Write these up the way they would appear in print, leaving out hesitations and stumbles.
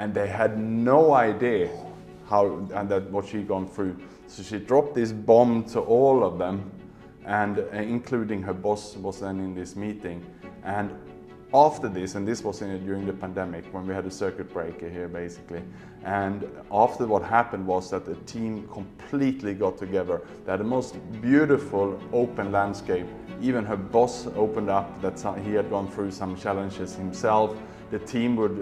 and they had no idea how and that what she'd gone through. So she dropped this bomb to all of them, and including her boss was then in this meeting. And after this, and this was during the pandemic when we had a circuit breaker here basically, and after what happened was that the team completely got together. They had the most beautiful open landscape. Even her boss opened up that he had gone through some challenges himself. The team would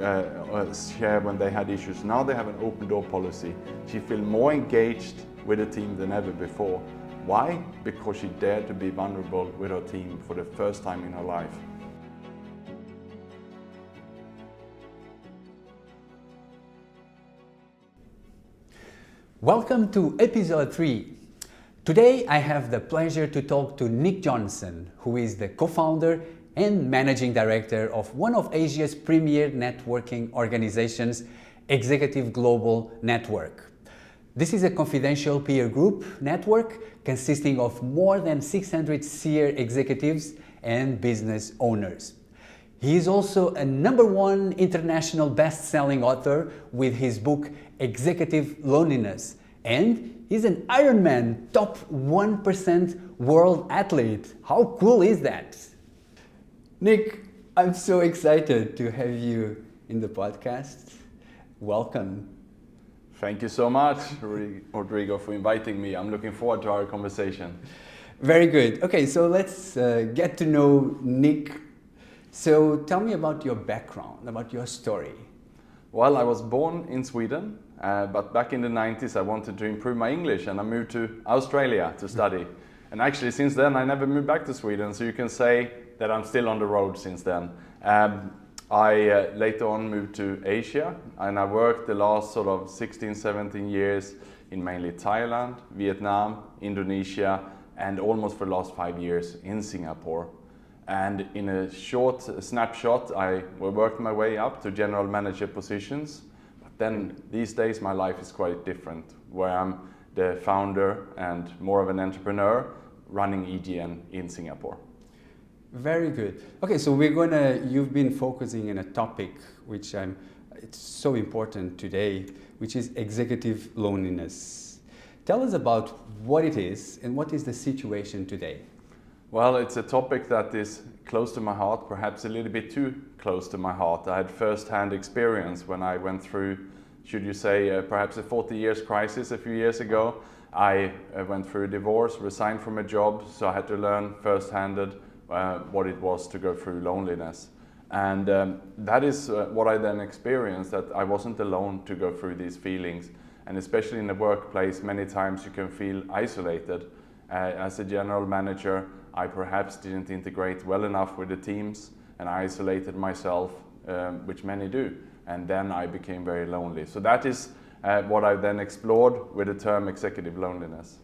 share when they had issues. Now they have an open door policy. She feels more engaged with the team than ever before. Why? Because she dared to be vulnerable with her team for the first time in her life. Welcome to episode 3. Today I have the pleasure to talk to Nick Jonsson, who is the co-founder and managing director of one of Asia's premier networking organizations, Executive Global Network. This is a confidential peer group network consisting of more than 600 senior executives and business owners. He is also a #1 international best-selling author with his book Executive Loneliness, and he's an Ironman top 1% world athlete. How cool is that? Nick, I'm so excited to have you in the podcast. Welcome. Thank you so much, Rodrigo, for inviting me. I'm looking forward to our conversation. Very good. Okay, so let's get to know Nick. So tell me about your background, about your story. Well, I was born in Sweden, but back in the 90s I wanted to improve my English and I moved to Australia to study. And actually since then I never moved back to Sweden, so you can say that I'm still on the road since then. I later on moved to Asia, and I worked the last sort of 16, 17 years in mainly Thailand, Vietnam, Indonesia, and almost for the last 5 years in Singapore. And in a short snapshot, I worked my way up to general manager positions. But then these days my life is quite different, where I'm the founder and more of an entrepreneur running EGN in Singapore. Very good. Okay, so you've been focusing on a topic which it's so important today, which is executive loneliness. Tell us about what it is and what is the situation today. Well, it's a topic that is close to my heart, perhaps a little bit too close to my heart. I had first-hand experience when I went through, should you say, perhaps a 40 years crisis a few years ago. I went through a divorce, resigned from a job, so I had to learn first-handed what it was to go through loneliness. And that is what I then experienced, that I wasn't alone to go through these feelings. And especially in the workplace, many times you can feel isolated. As a general manager, I perhaps didn't integrate well enough with the teams, and I isolated myself, which many do. And then I became very lonely. So that is what I then explored with the term executive loneliness.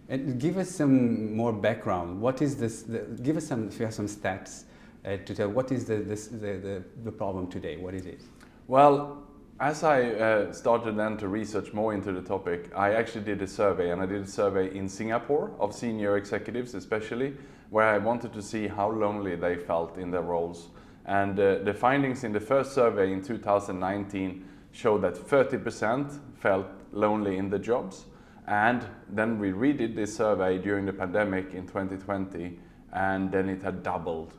And give us some more background. What is this? Give us some, if you have some stats to tell. What is the problem today? What is it? Well, as I started then to research more into the topic, I actually did a survey, and I did a survey in Singapore of senior executives especially, where I wanted to see how lonely they felt in their roles. And the findings in the first survey in 2019 showed that 30% felt lonely in the jobs. And then we redid this survey during the pandemic in 2020, and then it had doubled.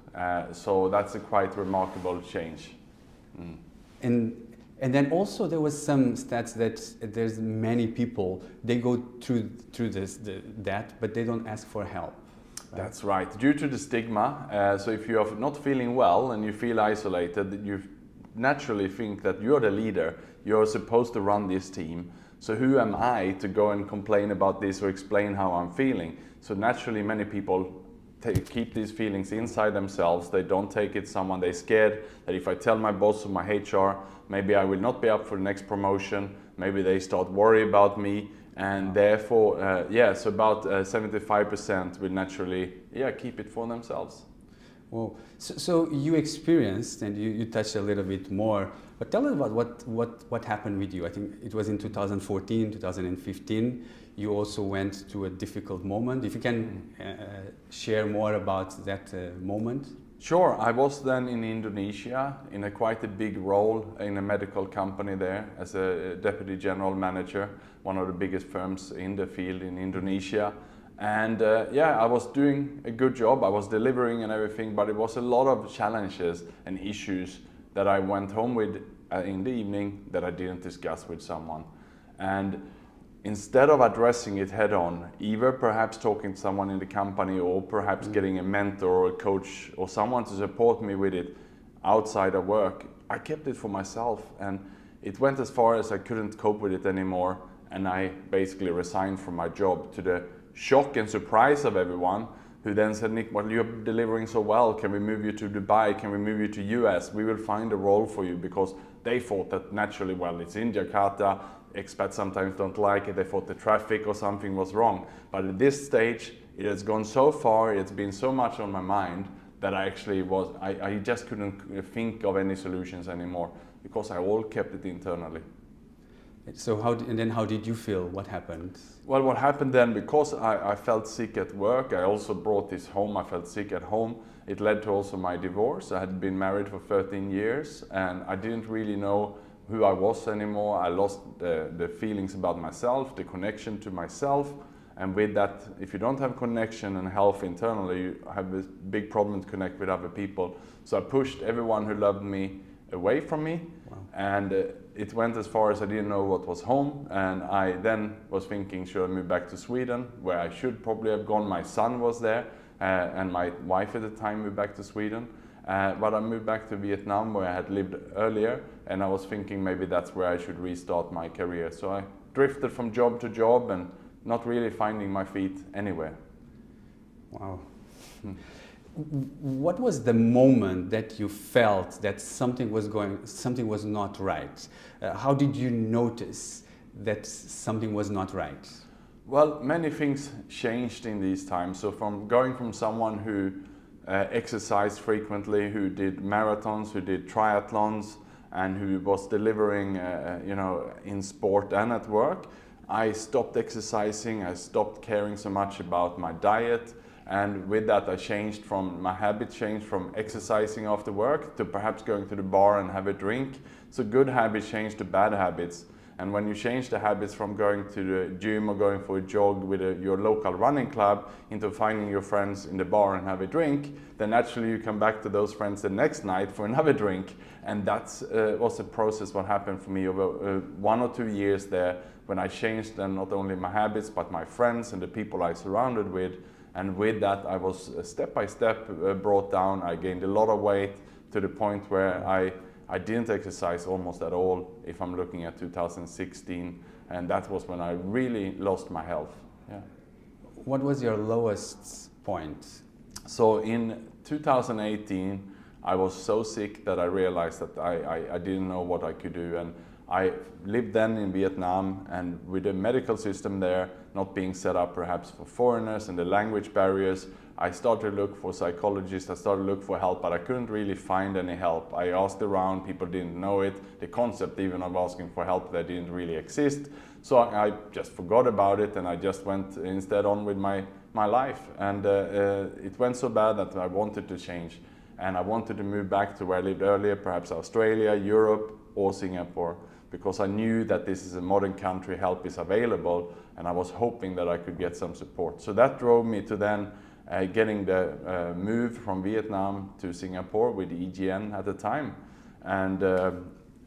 So that's a quite remarkable change. And then also there was some stats that there's many people, they go through that, but they don't ask for help. Right? That's right. Due to the stigma, so if you are not feeling well and you feel isolated, you naturally think that you're the leader, you're supposed to run this team. So who am I to go and complain about this or explain how I'm feeling? So naturally many people keep these feelings inside themselves. They don't take it to someone. They're scared that if I tell my boss or my HR, maybe I will not be up for the next promotion. Maybe they start worry about me. And therefore, so about 75% will naturally keep it for themselves. Well, so you experienced, and you touched a little bit more, but tell us about what happened with you. I think it was in 2014, 2015. You also went to a difficult moment. If you can share more about that moment. Sure, I was then in Indonesia in quite a big role in a medical company there as a deputy general manager, one of the biggest firms in the field in Indonesia. And yeah, I was doing a good job, I was delivering and everything, but it was a lot of challenges and issues that I went home with in the evening that I didn't discuss with someone. And instead of addressing it head on, either perhaps talking to someone in the company or perhaps getting a mentor or a coach or someone to support me with it outside of work, I kept it for myself, and it went as far as I couldn't cope with it anymore, and I basically resigned from my job, to the shock and surprise of everyone, who then said, Nick, well, you're delivering so well, can we move you to Dubai, can we move you to US, we will find a role for you, because they thought that naturally, well, it's in Jakarta, expats sometimes don't like it, they thought the traffic or something was wrong. But at this stage, it has gone so far, it's been so much on my mind that I just couldn't think of any solutions anymore, because I all kept it internally. So how did you feel? What happened? Well, what happened then, because I felt sick at work, I also brought this home, I felt sick at home. It led to also my divorce. I had been married for 13 years and I didn't really know who I was anymore. I lost the feelings about myself, the connection to myself. And with that, if you don't have connection and health internally, you have a big problem to connect with other people. So I pushed everyone who loved me away from me. Wow. And it went as far as I didn't know what was home. And I then was thinking, should I move back to Sweden, where I should probably have gone. My son was there, and my wife at the time moved back to Sweden. But I moved back to Vietnam, where I had lived earlier, and I was thinking maybe that's where I should restart my career. So I drifted from job to job and not really finding my feet anywhere. Wow. What was the moment that you felt that something was not right? How did you notice that something was not right? Well, many things changed in these times. So from going from someone who exercised frequently, who did marathons, who did triathlons, and who was delivering, in sport and at work, I stopped exercising. I stopped caring so much about my diet, and with that, my habits changed from exercising after work to perhaps going to the bar and have a drink. So good habits changed to bad habits. And when you change the habits from going to the gym or going for a jog with your local running club into finding your friends in the bar and have a drink, then naturally you come back to those friends the next night for another drink. And that was a process what happened for me over 1 or 2 years there, when I changed then not only my habits but my friends and the people I surrounded with. And with that, I was step by step brought down. I gained a lot of weight to the point where I didn't exercise almost at all, if I'm looking at 2016, and that was when I really lost my health. Yeah. What was your lowest point? So in 2018, I was so sick that I realized that I didn't know what I could do. And I lived then in Vietnam, and with the medical system there not being set up perhaps for foreigners and the language barriers, I started to look for psychologists, I started to look for help, but I couldn't really find any help. I asked around, people didn't know it. The concept even of asking for help, that didn't really exist. So I just forgot about it, and I just went instead on with my life. And it went so bad that I wanted to change. And I wanted to move back to where I lived earlier, perhaps Australia, Europe, or Singapore, because I knew that this is a modern country, help is available, and I was hoping that I could get some support. So that drove me to then getting the move from Vietnam to Singapore with EGN at the time. And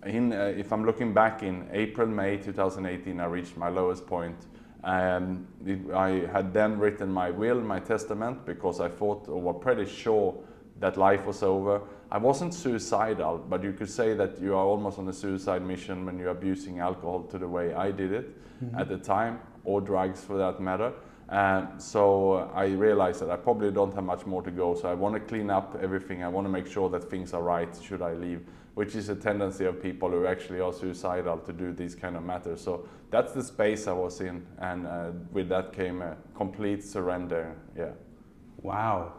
if I'm looking back in April, May 2018, I reached my lowest point. I had then written my will, my testament, because I thought, or was pretty sure, that life was over. I wasn't suicidal, but you could say that you are almost on a suicide mission when you're abusing alcohol to the way I did it at the time, or drugs for that matter. So I realized that I probably don't have much more to go, so I want to clean up everything. I want to make sure that things are right should I leave, which is a tendency of people who actually are suicidal to do these kind of matters. So that's the space I was in, and with that came a complete surrender. Yeah. Wow.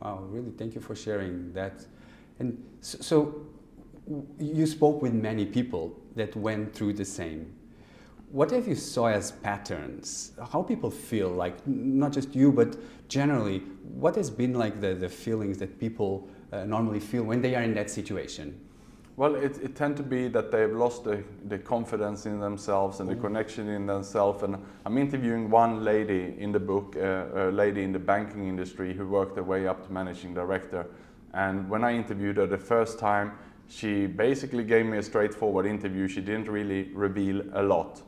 Wow, really, thank you for sharing that. And so you spoke with many people that went through the same. what have you saw as patterns? How people feel, like not just you, but generally, what has been like the feelings that people normally feel when they are in that situation? Well, it tend to be that they've lost the confidence in themselves and the connection in themselves. And I'm interviewing one lady in the book, a lady in the banking industry who worked her way up to managing director. And when I interviewed her the first time, she basically gave me a straightforward interview. She didn't really reveal a lot.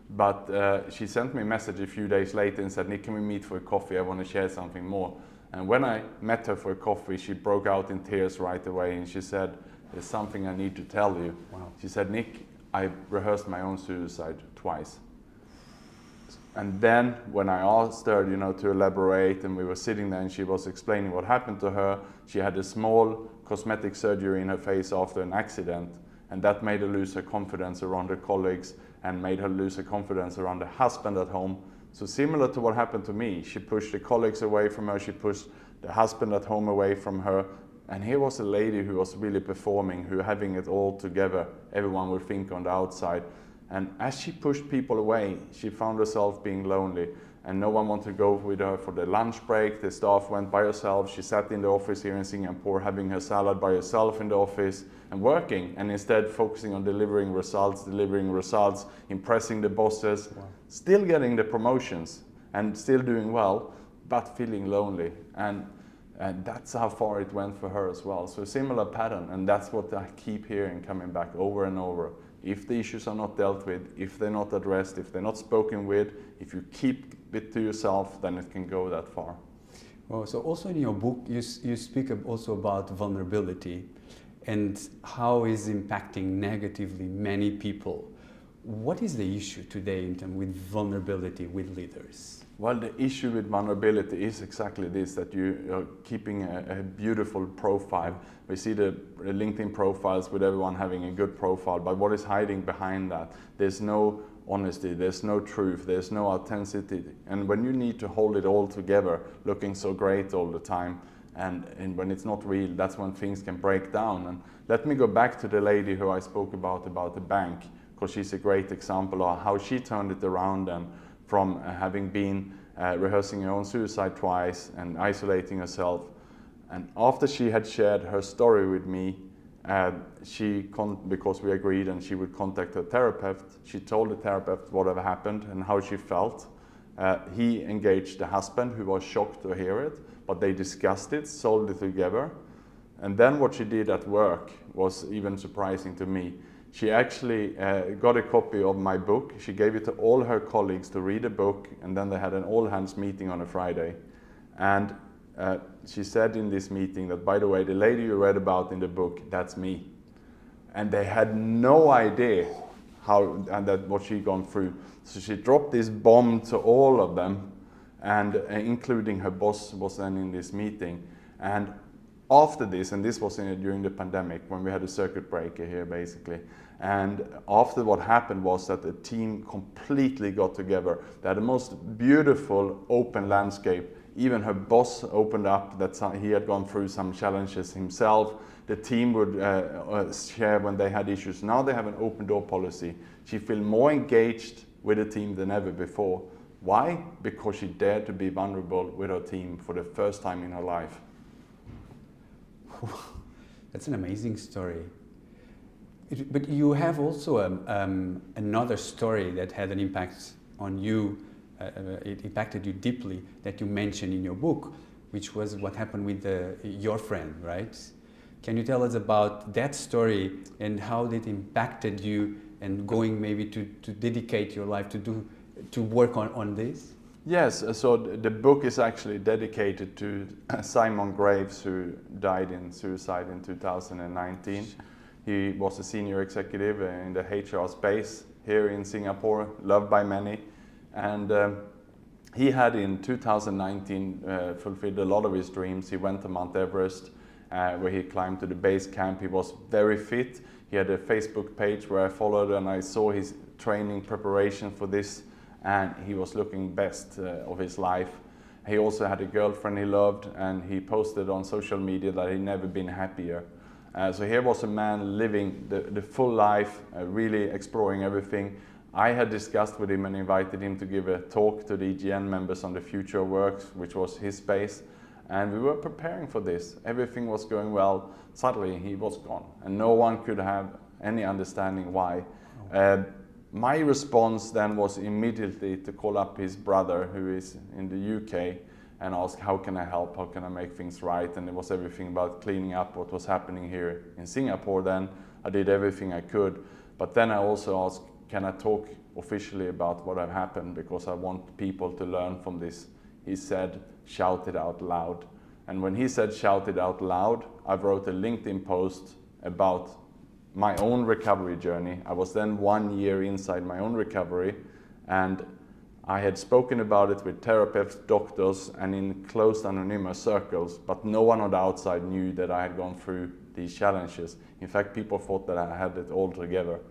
But she sent me a message a few days later and said, "Nick, can we meet for a coffee? I want to share something more." And when I met her for a coffee, she broke out in tears right away and she said, "There's something I need to tell you." Wow. She said, "Nick, I rehearsed my own suicide twice." And then when I asked her, to elaborate, and we were sitting there and she was explaining what happened to her, she had a small cosmetic surgery in her face after an accident, and that made her lose her confidence around her colleagues and made her lose her confidence around her husband at home. So similar to what happened to me, she pushed the colleagues away from her, she pushed the husband at home away from her. And here was a lady who was really performing, who having it all together, everyone would think on the outside. And as she pushed people away, she found herself being lonely and no one wanted to go with her for the lunch break. The staff went by herself. She sat in the office here in Singapore having her salad by herself in the office and working, and instead focusing on delivering results, impressing the bosses, still getting the promotions and still doing well, but feeling lonely. And that's how far it went for her as well. So a similar pattern, and that's what I keep hearing coming back over and over. If the issues are not dealt with, if they're not addressed, if they're not spoken with, if you keep it to yourself, then it can go that far. Well, so also in your book, you speak also about vulnerability and how it's impacting negatively many people. What is the issue today in terms with vulnerability with leaders? Well, the issue with vulnerability is exactly this, that you are keeping a beautiful profile. We see the LinkedIn profiles with everyone having a good profile, but what is hiding behind that? There's no honesty, there's no truth, there's no authenticity. And when you need to hold it all together, looking so great all the time, and when it's not real, that's when things can break down. And let me go back to the lady who I spoke about the bank, because she's a great example of how she turned it around, and from having been rehearsing her own suicide twice and isolating herself. And after she had shared her story with me, because we agreed and she would contact her therapist, she told the therapist whatever happened and how she felt. He engaged the husband, who was shocked to hear it, but they discussed it, solved it together. And then what she did at work was even surprising to me. She actually got a copy of my book. She gave it to all her colleagues to read the book, and then they had an all-hands meeting on a Friday. And she said in this meeting that, by the way, the lady you read about in the book, that's me. And they had no idea what she'd gone through. So she dropped this bomb to all of them, and including her boss was then in this meeting. And after this, and this was during the pandemic when we had a circuit breaker here basically, and after what happened was that the team completely got together. They had the most beautiful open landscape. Even her boss opened up that he had gone through some challenges himself. The team would share when they had issues. Now they have an open door policy. She feels more engaged with the team than ever before. Why? Because she dared to be vulnerable with her team for the first time in her life. That's an amazing story. But you have also another story that had an impact on you, it impacted you deeply, that you mentioned in your book, which was what happened with your friend, right? Can you tell us about that story and how it impacted you, and going maybe to dedicate your life to work on this? Yes, so the book is actually dedicated to Simon Graves, who died in suicide in 2019. He was a senior executive in the HR space here in Singapore, loved by many. And he had in 2019 fulfilled a lot of his dreams. He went to Mount Everest, where he climbed to the base camp. He was very fit. He had a Facebook page where I followed, and I saw his training preparation for this, and he was looking best of his life. He also had a girlfriend he loved, and he posted on social media that he'd never been happier. So here was a man living the full life, really exploring everything. I had discussed with him and invited him to give a talk to the EGN members on the future of work, which was his space. And we were preparing for this. Everything was going well. Suddenly he was gone, and no one could have any understanding why. My response then was immediately to call up his brother, who is in the UK, and ask, how can I help? How can I make things right? And it was everything about cleaning up what was happening here in Singapore then. I did everything I could. But then I also asked, can I talk officially about what had happened? Because I want people to learn from this. He said, shout it out loud. And when he said shout it out loud, I wrote a LinkedIn post about my own recovery journey. I was then 1 year inside my own recovery, and I had spoken about it with therapists, doctors, and in closed anonymous circles, but no one on the outside knew that I had gone through these challenges. In fact, people thought that I had it all together,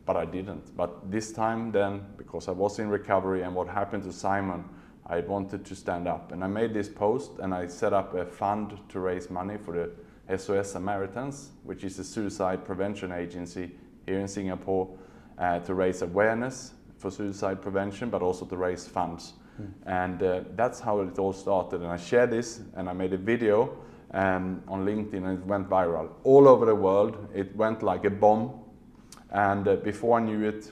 but I didn't. But this time then, because I was in recovery and what happened to Simon, I wanted to stand up. And I made this post and I set up a fund to raise money for the SOS Samaritans, which is a suicide prevention agency here in Singapore, to raise awareness for suicide prevention, but also to raise funds. And that's how it all started. And I shared this and I made a video on LinkedIn, and it went viral. All over the world, it went like a bomb. And before I knew it,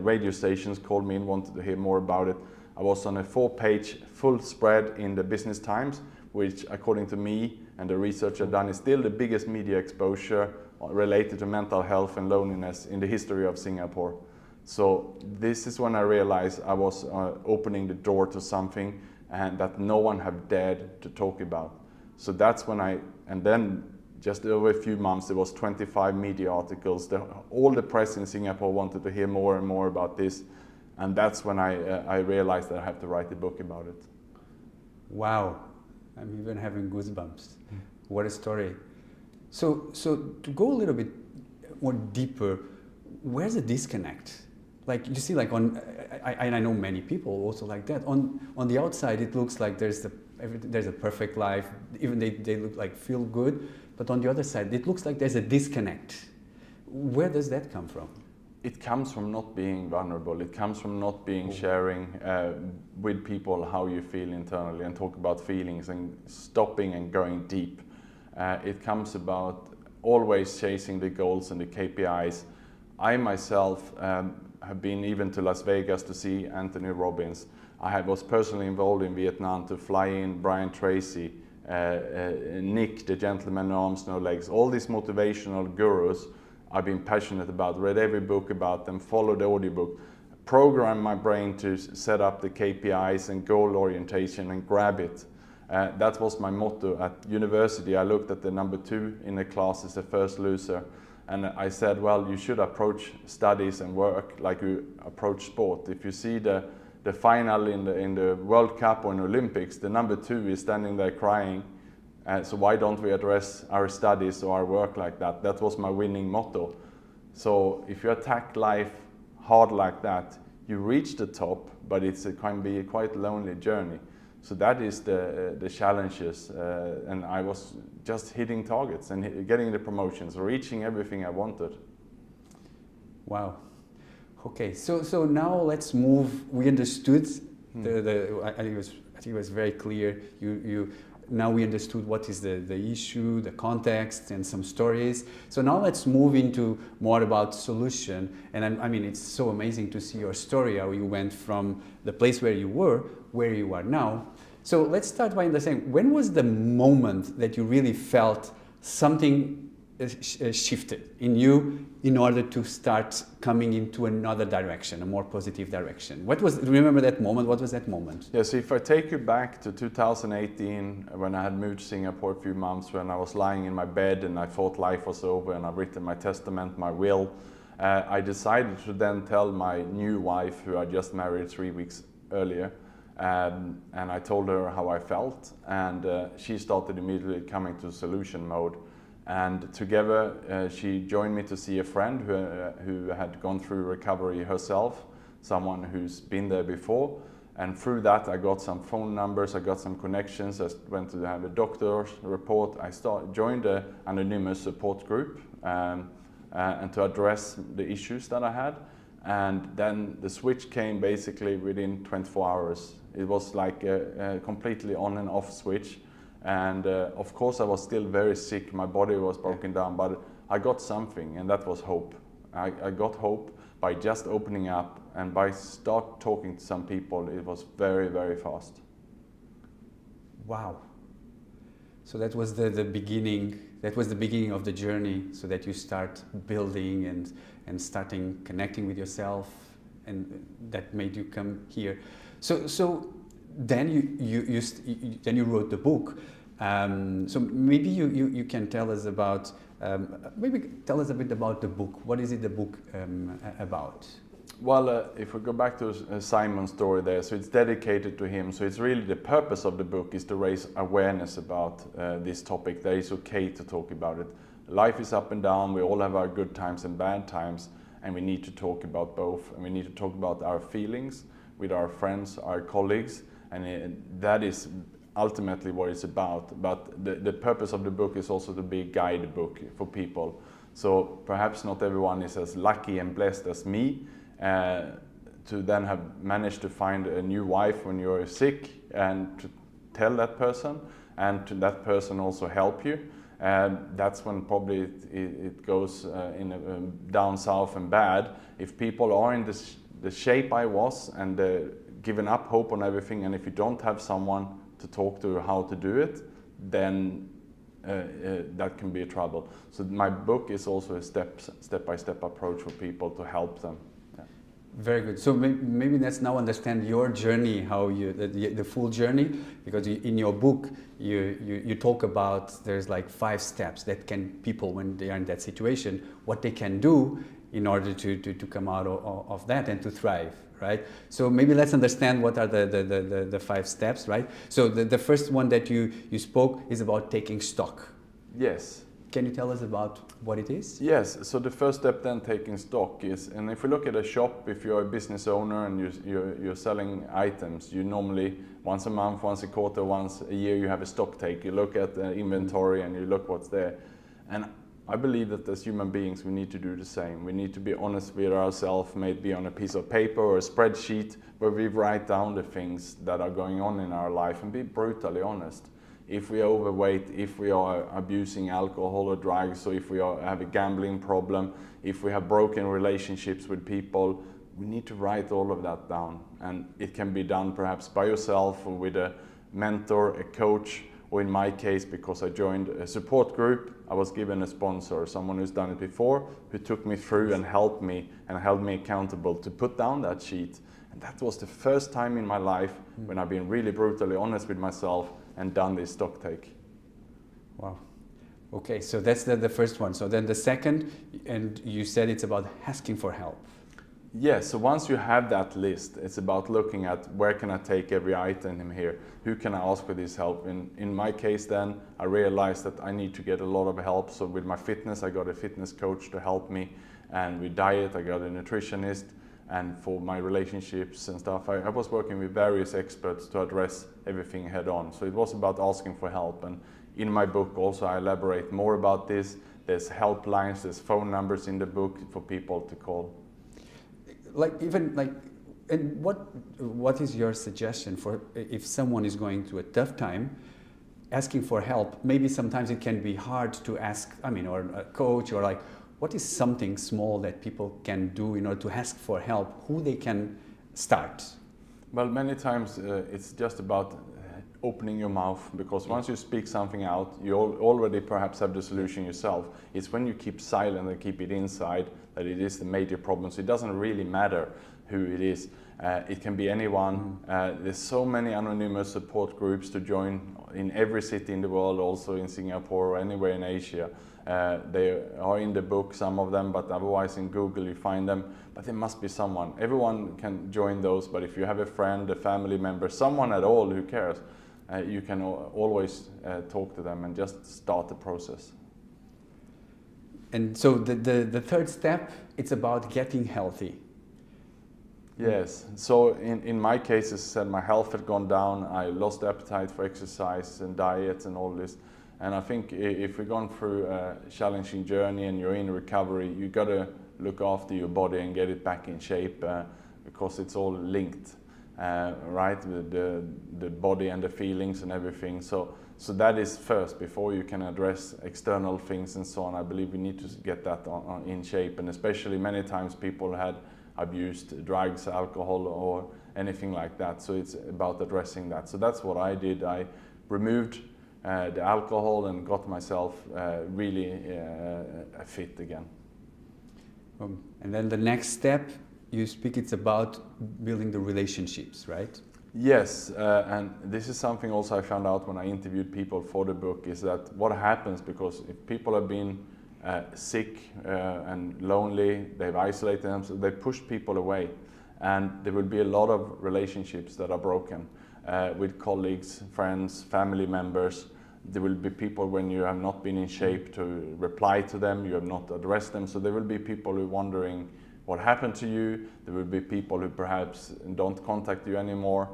radio stations called me and wanted to hear more about it. I was on a 4-page full spread in the Business Times, which according to me and the research I've done is still the biggest media exposure related to mental health and loneliness in the history of Singapore. So this is when I realized I was opening the door to something and that no one had dared to talk about. So that's when and then just over a few months there was 25 media articles. All the press in Singapore wanted to hear more and more about this. And that's when I realized that I have to write a book about it. Wow, I'm even having goosebumps. What a story. So to go a little bit more deeper, where's the disconnect? Like you see, like I know many people also like that. On the outside, it looks like there's a perfect life. Even they look like feel good, but on the other side, it looks like there's a disconnect. Where does that come from? It comes from not being vulnerable. It comes from not being sharing with people how you feel internally and talk about feelings and stopping and going deep. It comes about always chasing the goals and the KPIs. I myself have been even to Las Vegas to see Anthony Robbins. I was personally involved in Vietnam to fly in Brian Tracy, Nick, the gentleman, no arms, no legs, all these motivational gurus I've been passionate about, read every book about them, followed the audiobook, programmed my brain to set up the KPIs and goal orientation and grab it. That was my motto. At university, I looked at the number 2 in the class as the first loser. And I said, well, you should approach studies and work like you approach sport. If you see the final in the World Cup or in Olympics, the number 2 is standing there crying. So why don't we address our studies or our work like that? That was my winning motto. So if you attack life hard like that, you reach the top, but it can be a quite lonely journey. So that is the challenges, and I was just hitting targets and getting the promotions, reaching everything I wanted. Wow. Okay, so now let's move. We understood I think it was very clear. Now we understood what is the issue, the context, and some stories. So now let's move into more about solution. And I mean, it's so amazing to see your story, how you went from the place where you are now. So let's start by understanding, when was the moment that you really felt something shifted in you in order to start coming into another direction, a more positive direction? Remember that moment? What was that moment? Yes, if I take you back to 2018, when I had moved to Singapore a few months, when I was lying in my bed and I thought life was over and I've written my testament, my will, I decided to then tell my new wife, who I just married 3 weeks earlier, and I told her how I felt, and she started immediately coming to solution mode. And together she joined me to see a friend who had gone through recovery herself, someone who's been there before. And through that I got some phone numbers, I got some connections, I went to have a doctor's report. I joined an anonymous support group and to address the issues that I had. And then the switch came basically within 24 hours. It was like a completely on and off switch. And of course I was still very sick, my body was broken down, but I got something, and that was hope. I got hope by just opening up, and by start talking to some people, it was very, very fast. Wow. So that was the beginning. That was the beginning of the journey, so that you start building and starting connecting with yourself, and that made you come here. So then you wrote the book. So maybe you can tell us about a bit about the book. What is it the book about? Well, if we go back to Simon's story there, so it's dedicated to him. So it's really the purpose of the book is to raise awareness about this topic. That it's okay to talk about it. Life is up and down. We all have our good times and bad times, and we need to talk about both. And we need to talk about our feelings with our friends, our colleagues, and that is ultimately what it's about. But the purpose of the book is also to be a guidebook for people. So perhaps not everyone is as lucky and blessed as me, to then have managed to find a new wife when you're sick, and to tell that person, and to that person also help you. That's when probably it goes in down south and bad. If people are in the shape I was, and given up hope on everything, and if you don't have someone to talk to how to do it, then that can be a trouble. So my book is also a step-by-step approach for people to help them. Very good. So maybe let's now understand your journey, how the full journey, because in your book you talk about there's like 5 steps that people, when they are in that situation, what they can do in order to come out of that and to thrive, right? So maybe let's understand what are the 5 steps, right? So the first one that you spoke is about taking stock. Yes. Can you tell us about what it is? Yes, so the first step then, taking stock, is, and if we look at a shop, if you're a business owner and you're selling items, you normally once a month, once a quarter, once a year you have a stock take. You look at the inventory and you look what's there. And I believe that as human beings we need to do the same. We need to be honest with ourselves, maybe on a piece of paper or a spreadsheet where we write down the things that are going on in our life and be brutally honest. If we are overweight, if we are abusing alcohol or drugs, or if we have a gambling problem, if we have broken relationships with people, we need to write all of that down. And it can be done perhaps by yourself or with a mentor, a coach, or in my case, because I joined a support group, I was given a sponsor, someone who's done it before, who took me through and helped me and held me accountable to put down that sheet. And that was the first time in my life when I've been really brutally honest with myself and done this stock take. Wow. Okay, so that's the first one. So then the second, and you said it's about asking for help. Yes, so once you have that list, it's about looking at where can I take every item in here? Who can I ask for this help? In my case then, I realized that I need to get a lot of help. So with my fitness, I got a fitness coach to help me. And with diet, I got a nutritionist. And for my relationships and stuff, I was working with various experts to address everything head on. So it was about asking for help. And in my book also I elaborate more about this. There's helplines, there's phone numbers in the book for people to call. And what is your suggestion for if someone is going through a tough time, asking for help? Maybe sometimes it can be hard to ask, or a coach, or like, what is something small that people can do in order to ask for help? Who they can start? Well, many times it's just about opening your mouth, because once you speak something out, you already perhaps have the solution yourself. It's when you keep silent and keep it inside that it is the major problem. So it doesn't really matter who it is. It can be anyone. There's so many anonymous support groups to join in every city in the world, also in Singapore or anywhere in Asia. They are in the book, some of them, but otherwise in Google you find them. But there must be someone. Everyone can join those, but if you have a friend, a family member, someone at all who cares, you can always talk to them and just start the process. And so the third step, it's about getting healthy. Yes, so in my case, as I said, my health had gone down. I lost appetite for exercise and diet and all this. And I think if we're going through a challenging journey and you're in recovery, you got to look after your body and get it back in shape, because it's all linked, right? The body and the feelings and everything. So that is first before you can address external things and so on. I believe we need to get that in shape, and especially many times people had abused drugs, alcohol, or anything like that. So it's about addressing that. So that's what I did. I removed the alcohol and got myself really fit again. And then the next step, you speak, it's about building the relationships, right? Yes, and this is something also I found out when I interviewed people for the book, is that what happens, because if people have been sick and lonely, they've isolated themselves, they push people away, and there will be a lot of relationships that are broken with colleagues, friends, family members. There will be people when you have not been in shape to reply to them, you have not addressed them, so there will be people who are wondering what happened to you. There will be people who perhaps don't contact you anymore,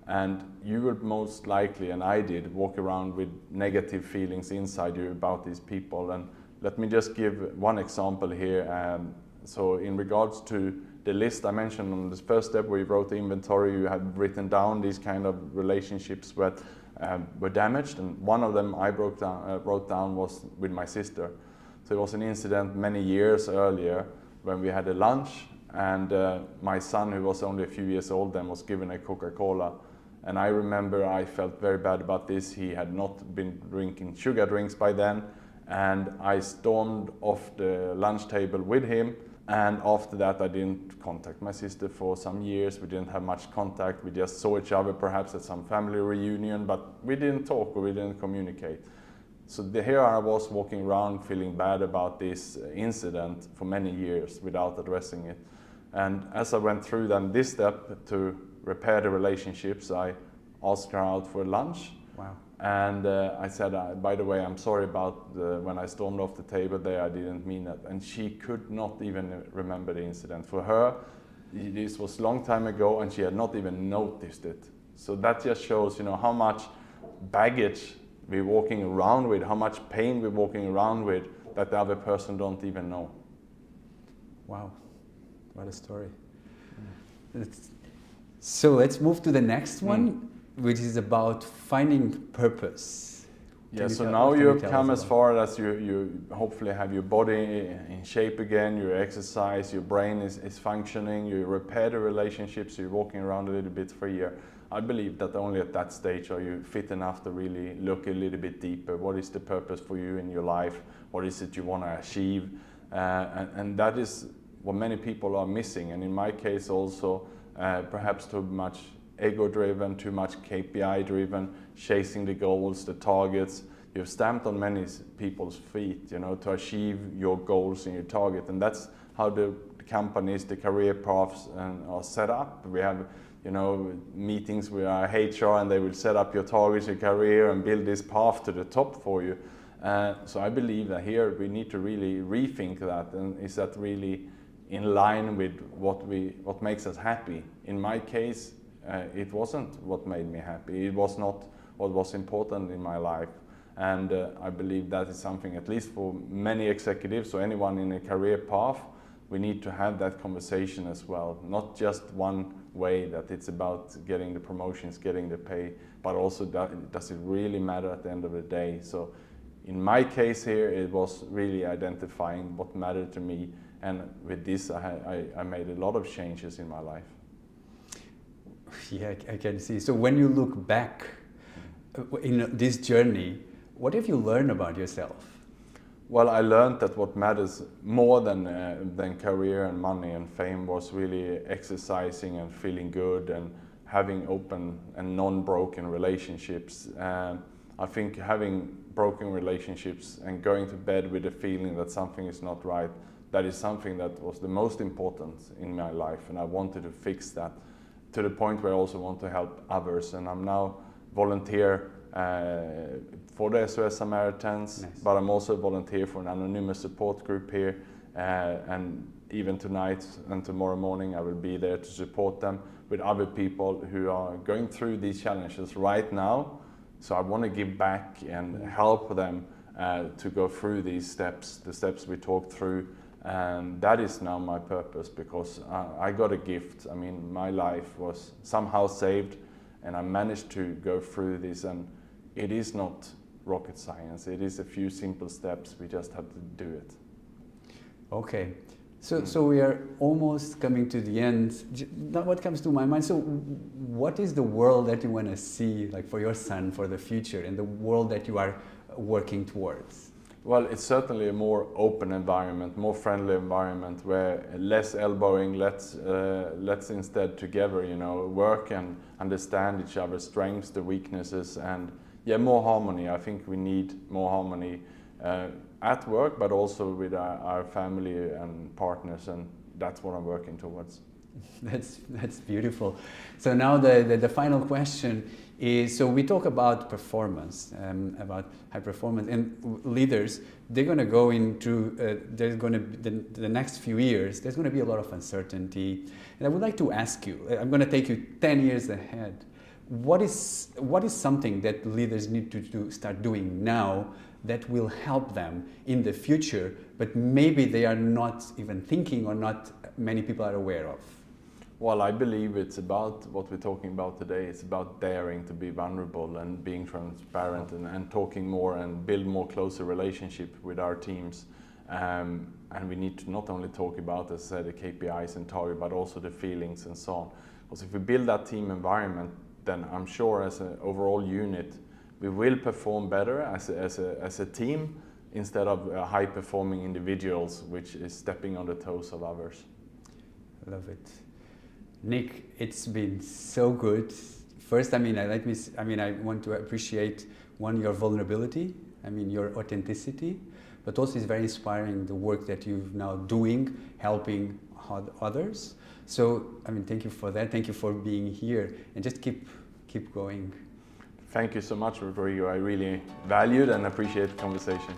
and you will most likely, and I did, walk around with negative feelings inside you about these people. And let me just give one example here. So in regards to the list I mentioned on this first step where you wrote the inventory, you had written down these kind of relationships that were damaged, and one of them I wrote down was with my sister. So it was an incident many years earlier when we had a lunch, and my son, who was only a few years old then, was given a Coca-Cola. And I remember I felt very bad about this. He had not been drinking sugar drinks by then, and I stormed off the lunch table with him. And after that, I didn't contact my sister for some years. We didn't have much contact. We just saw each other perhaps at some family reunion, but we didn't talk or we didn't communicate. So here I was walking around feeling bad about this incident for many years without addressing it. And as I went through then this step to repair the relationships, I asked her out for lunch. Wow. And I said, by the way, I'm sorry about when I stormed off the table there, I didn't mean that. And she could not even remember the incident. For her, this was a long time ago and she had not even noticed it. So that just shows, how much baggage we're walking around with, how much pain we're walking around with that the other person don't even know. Wow, what a story. So let's move to the next one, which is about finding purpose. Yeah, so now you have come as far as you hopefully have your body in shape again, you exercise, your brain is functioning, you repair the relationships, you're walking around a little bit freer. I believe that only at that stage are you fit enough to really look a little bit deeper. What is the purpose for you in your life? What is it you want to achieve? And that is what many people are missing. And in my case also, perhaps too much ego-driven, too much KPI-driven, chasing the goals, the targets. You've stamped on many people's feet, to achieve your goals and your target. And that's how the companies, the career paths are set up. We have meetings with our HR, and they will set up your targets, your career, and build this path to the top for you. So I believe that here we need to really rethink that, and is that really in line with what makes us happy? In my case, it wasn't what made me happy. It was not what was important in my life. And I believe that is something, at least for many executives or anyone in a career path, we need to have that conversation as well. Not just one way that it's about getting the promotions, getting the pay, but also does it really matter at the end of the day? So in my case here, it was really identifying what mattered to me. And with this, I made a lot of changes in my life. Yeah, I can see. So when you look back in this journey, what have you learned about yourself? Well, I learned that what matters more than career and money and fame was really exercising and feeling good and having open and non-broken relationships. I think having broken relationships and going to bed with the feeling that something is not right, that is something that was the most important in my life, and I wanted to fix that to the point where I also want to help others. And I'm now volunteer for the SOS Samaritans, nice. But I'm also a volunteer for an anonymous support group here, and even tonight and tomorrow morning I will be there to support them with other people who are going through these challenges right now. So I want to give back and help them to go through these steps, the steps we talked through, And that is now my purpose, because I got a gift. I mean, my life was somehow saved, and I managed to go through this, and it is not rocket science. It is a few simple steps. We just have to do it. Okay. So we are almost coming to the end. Now what comes to my mind, so what is the world that you want to see, like for your son, for the future, and the world that you are working towards? Well, it's certainly a more open environment, more friendly environment, where less elbowing, let's instead together, work and understand each other's strengths, the weaknesses, and more harmony. I think we need more harmony at work, but also with our family and partners, and that's what I'm working towards. That's beautiful. So now the final question is, so we talk about performance, about high performance, and leaders, they're going to go into, there's going to be the next few years, there's going to be a lot of uncertainty. And I would like to ask you, I'm going to take you 10 years ahead. What is something that leaders need to start doing now that will help them in the future, but maybe they are not even thinking, or not many people are aware of? Well, I believe it's about what we're talking about today. It's about daring to be vulnerable and being transparent, and talking more and build more closer relationship with our teams. And we need to not only talk about, as I said, the KPIs and target, but also the feelings and so on. Because if we build that team environment, then I'm sure as an overall unit, we will perform better as a team, instead of high-performing individuals, which is stepping on the toes of others. Love it. Nick, it's been so good. First, I want to appreciate, one, your vulnerability, your authenticity, but also it's very inspiring, the work that you're now doing, helping others. So, thank you for that. Thank you for being here, and just keep going. Thank you so much, Rodrigo. I really valued and appreciate the conversation.